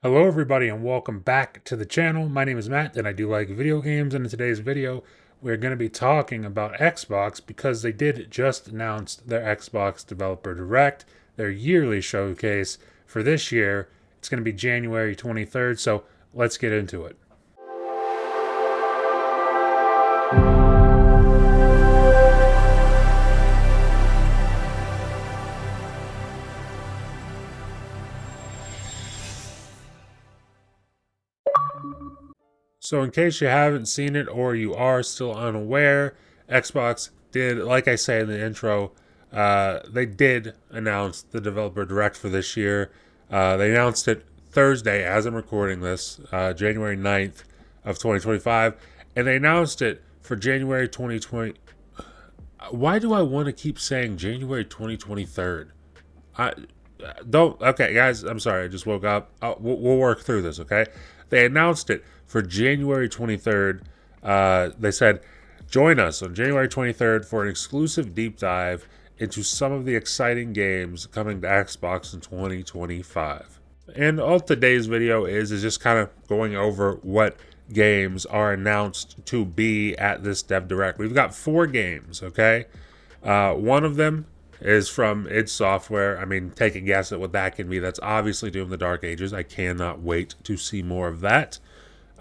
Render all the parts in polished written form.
Hello everybody and welcome back to the channel. My name is Matt and I do like video games, and in today's video we're going to be talking about Xbox because they did just announce their Xbox Developer Direct, their yearly showcase for this year. It's going to be January 23rd, so let's get into it. So in case you haven't seen it or you are still unaware, Xbox did, like I say in the intro, they did announce the Developer Direct for this year. They announced it Thursday as I'm recording this, January 9th of 2025, and they announced it for January 2020. Why do I want to keep saying January 2023? I don't. Okay, guys, I'm sorry. I just woke up. We'll work through this, okay? They announced it for January 23rd. They said, join us on January 23rd for an exclusive deep dive into some of the exciting games coming to Xbox in 2025. And all today's video is just kind of going over what games are announced to be at this Dev Direct. We've got 4 games, okay? One of them is from id Software. I mean, take a guess at what that can be. That's obviously Doom the Dark Ages. I cannot wait to see more of that.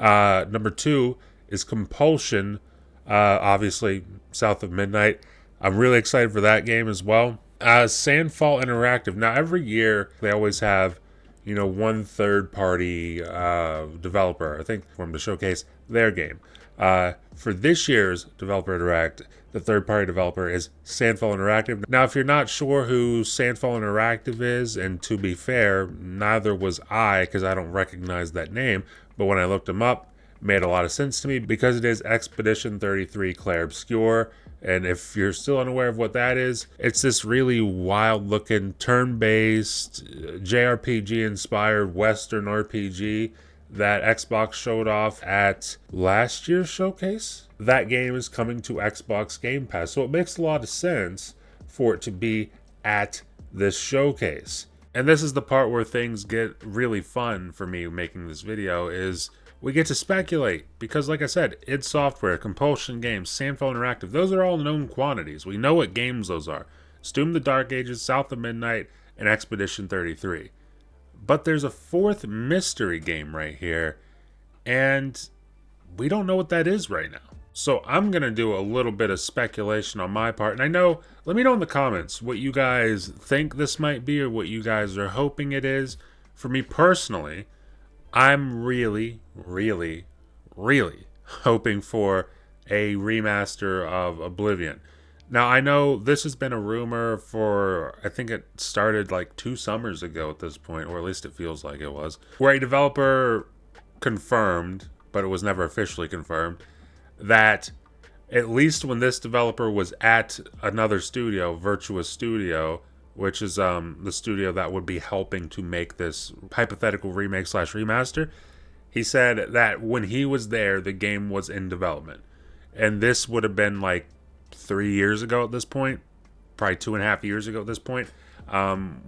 Number 2 is Compulsion, obviously South of Midnight. I'm really excited for that game as well. Sandfall Interactive. Now, every year they always have, one third-party developer, I think, for them to showcase their game. For this year's Developer Direct, the third-party developer is Sandfall Interactive. Now, if you're not sure who Sandfall Interactive is, and to be fair, neither was I because I don't recognize that name, but when I looked them up, it made a lot of sense to me because it is Expedition 33 Clair Obscur. And if you're still unaware of what that is, it's this really wild-looking, turn-based, JRPG-inspired Western RPG that Xbox showed off at last year's showcase. That game is coming to Xbox Game Pass, so it makes a lot of sense for it to be at this showcase. And this is the part where things get really fun for me making this video, is we get to speculate, because like I said, id Software, Compulsion Games, Sandfall Interactive, those are all known quantities. We know what games those are. Doom the Dark Ages, South of Midnight, and Expedition 33. But there's a 4th mystery game right here, and we don't know what that is right now. So I'm going to do a little bit of speculation on my part. And I know, let me know in the comments what you guys think this might be or what you guys are hoping it is. For me personally, I'm really, really, really hoping for a remaster of Oblivion. Now, I know this has been a rumor for, I think it started like 2 summers ago at this point, or at least it feels like it was, where a developer confirmed, but it was never officially confirmed, that at least when this developer was at another studio, Virtuous Studio, which is the studio that would be helping to make this hypothetical remake / remaster, he said that when he was there, the game was in development. And this would have been like 3 years ago at this point, probably 2.5 years ago at this point,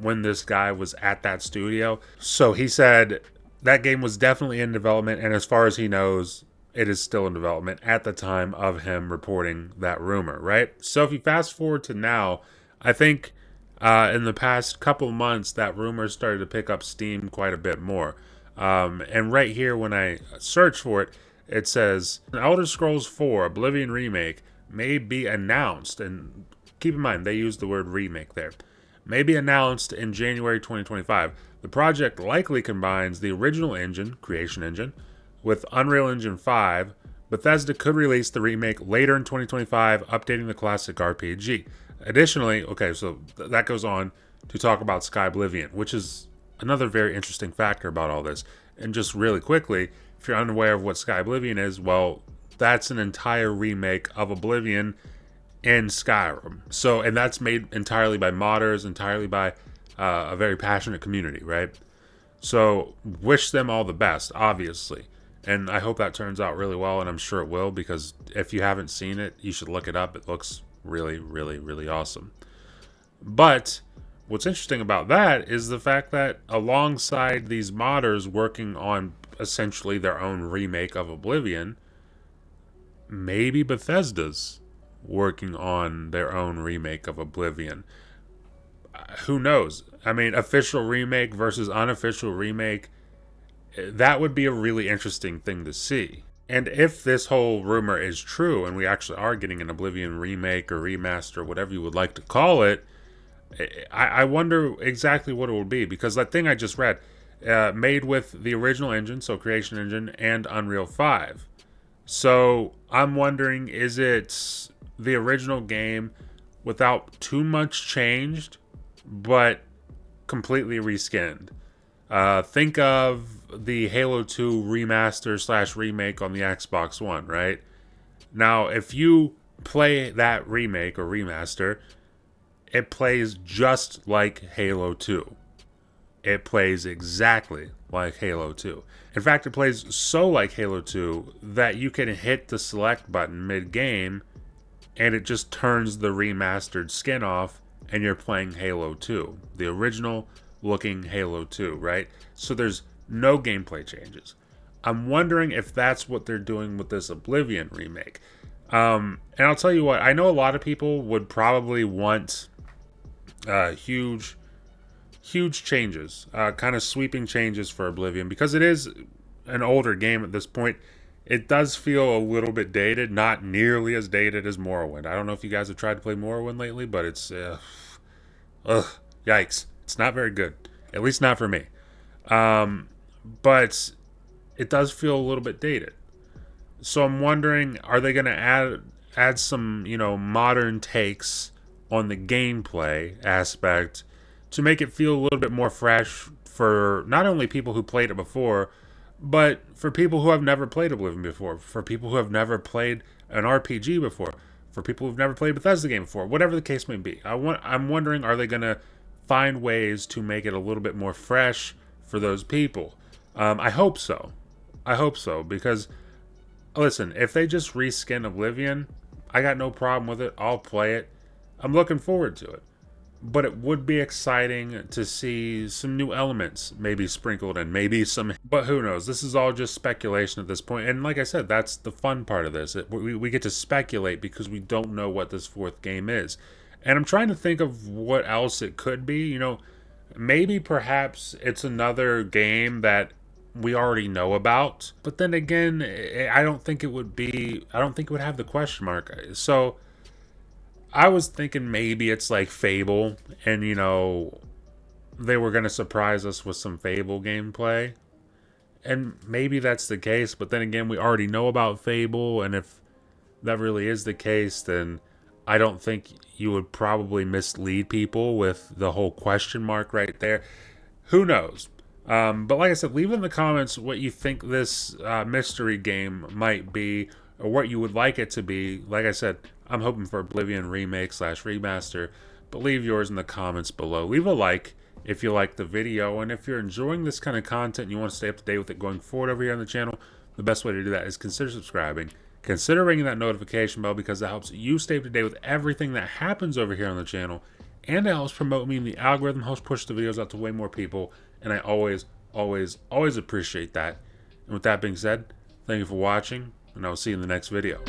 when this guy was at that studio. So he said that game was definitely in development, and as far as he knows, it is still in development at the time of him reporting that rumor, right? So if you fast forward to now, I think in the past couple months, that rumor started to pick up steam quite a bit more. And right here, when I search for it, it says Elder Scrolls 4 Oblivion Remake may be announced, and keep in mind, they used the word remake there, may be announced in January 2025. The project likely combines the original engine, Creation Engine, with Unreal Engine 5. Bethesda could release the remake later in 2025, updating the classic RPG. Additionally, okay, so that goes on to talk about Skyblivion, which is another very interesting factor about all this. And just really quickly, if you're unaware of what Skyblivion is, well, that's an entire remake of Oblivion in Skyrim. So, and that's made entirely by modders, entirely by a very passionate community, right? So, wish them all the best, obviously. And I hope that turns out really well, and I'm sure it will, because if you haven't seen it, you should look it up. It looks really, really, really awesome. But what's interesting about that is the fact that alongside these modders working on essentially their own remake of Oblivion, maybe Bethesda's working on their own remake of Oblivion. Who knows? I mean, official remake versus unofficial remake, that would be a really interesting thing to see. And if this whole rumor is true and we actually are getting an Oblivion remake or remaster, whatever you would like to call it, I wonder exactly what it will be, because that thing I just read, made with the original engine, so Creation Engine, and Unreal 5. So I'm wondering, is it the original game without too much changed, but completely reskinned? Think of the Halo 2 remaster slash remake on the Xbox One, right? Now, if you play that remake or remaster, it plays just like Halo 2. It plays exactly like Halo 2. In fact, it plays so like Halo 2 that you can hit the select button mid-game and it just turns the remastered skin off and you're playing Halo 2. The original looking Halo 2, right? So there's no gameplay changes. I'm wondering if that's what they're doing with this Oblivion remake. And I'll tell you what, I know a lot of people would probably want huge changes, kind of sweeping changes for Oblivion, because it is an older game at this point. It does feel a little bit dated, not nearly as dated as Morrowind. I don't know if you guys have tried to play Morrowind lately, but it's, yikes. It's not very good, at least not for me. But it does feel a little bit dated. So I'm wondering, are they going to add some, modern takes on the gameplay aspect to make it feel a little bit more fresh for not only people who played it before, but for people who have never played Oblivion before, for people who have never played an RPG before, for people who've never played a Bethesda game before, whatever the case may be. I'm wondering, are they going to find ways to make it a little bit more fresh for those people? I hope so. Because, listen, if they just reskin Oblivion, I got no problem with it. I'll play it. I'm looking forward to it. But it would be exciting to see some new elements maybe sprinkled in, maybe some, but who knows? This is all just speculation at this point. And like I said, that's the fun part of this. We get to speculate because we don't know what this fourth game is. And I'm trying to think of what else it could be. Maybe perhaps it's another game that we already know about. But then again, I don't think it would have the question mark. So I was thinking maybe it's like Fable, and they were going to surprise us with some Fable gameplay. And maybe that's the case, but then again, we already know about Fable, and if that really is the case, then I don't think you would probably mislead people with the whole question mark right there. Who knows? But like I said, leave in the comments what you think this mystery game might be, or what you would like it to be. Like I said, I'm hoping for Oblivion remake slash remaster, but leave yours in the comments below. Leave a like if you like the video, and if you're enjoying this kind of content and you want to stay up to date with it going forward over here on the channel, the best way to do that is consider subscribing. Consider ringing that notification bell, because that helps you stay up to date with everything that happens over here on the channel, and it helps promote me, and the algorithm helps push the videos out to way more people, and I always appreciate that. And with that being said, thank you for watching, and I'll see you in the next video.